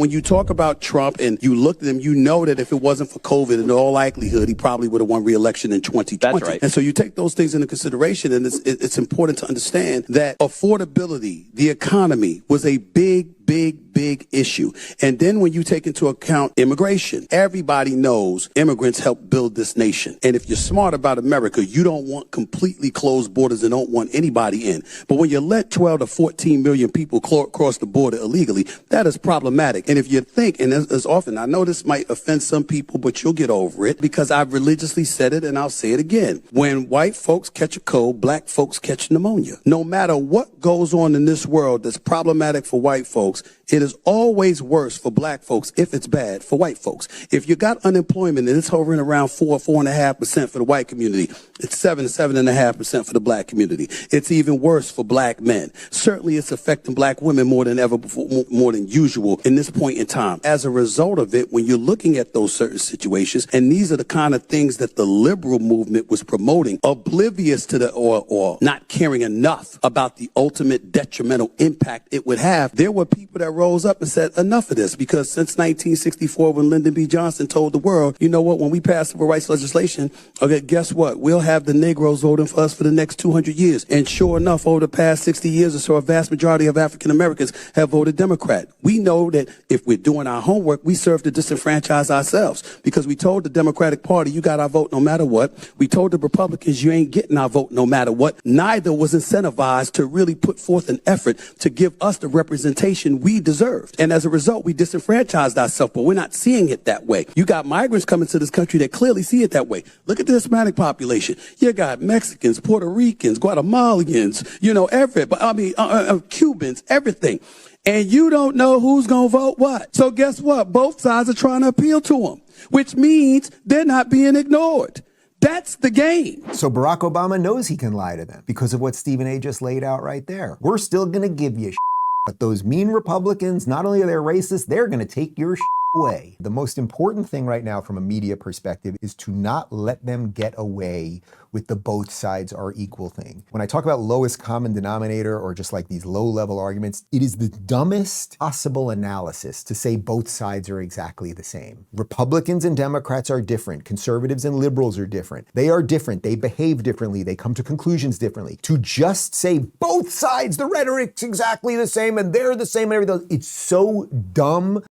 When you talk about Trump and you look at him, you know that if it wasn't for COVID, in all likelihood, he probably would have won re-election in 2020. That's right. And so you take those things into consideration, and it's important to understand that affordability, the economy, was a big issue. And then when you take into account immigration, everybody knows immigrants help build this nation. And if you're smart about America, you don't want completely closed borders and don't want anybody in. But when you let 12 to 14 million people cross the border illegally, that is problematic. And if you think, and as often, I know this might offend some people, but you'll get over it because I've religiously said it and I'll say it again. When white folks catch a cold, black folks catch pneumonia. No matter what goes on in this world that's problematic for white folks, it is always worse for black folks if it's bad for white folks. If you got unemployment and it's hovering around 4.5% for the white community, it's 7.5% for the black community. It's even worse for black men. Certainly it's affecting black women more than ever before, more than usual in this point in time. As a result of it, when you're looking at those certain situations, and these are the kind of things that the liberal movement was promoting, oblivious to the or not caring enough about the ultimate detrimental impact it would have, there were people that rose up and said, enough of this, because since 1964, when Lyndon B. Johnson told the world, you know what, when we pass civil rights legislation, okay, guess what? We'll have the Negroes voting for us for the next 200 years. And sure enough, over the past 60 years or so, a vast majority of African Americans have voted Democrat. We know that if we're doing our homework, we serve to disenfranchise ourselves, because we told the Democratic Party, you got our vote no matter what. We told the Republicans, you ain't getting our vote no matter what. Neither was incentivized to really put forth an effort to give us the representation we deserved. And as a result, we disenfranchised ourselves, but we're not seeing it that way. You got migrants coming to this country that clearly see it that way. Look at the Hispanic population. You got Mexicans, Puerto Ricans, Guatemalans, Cubans, everything. And you don't know who's going to vote what. So guess what? Both sides are trying to appeal to them, which means they're not being ignored. That's the game. So Barack Obama knows he can lie to them because of what Stephen A. just laid out right there. We're still going to give you but those mean Republicans, not only are they racist, they're going to take your away. The most important thing right now from a media perspective is to not let them get away with the both sides are equal thing. When I talk about lowest common denominator or just like these low-level arguments, it is the dumbest possible analysis to say both sides are exactly the same. Republicans and Democrats are different. Conservatives and liberals are different. They are different. They behave differently. They come to conclusions differently. To just say both sides, the rhetoric's exactly the same and they're the same and everything, it's so dumb.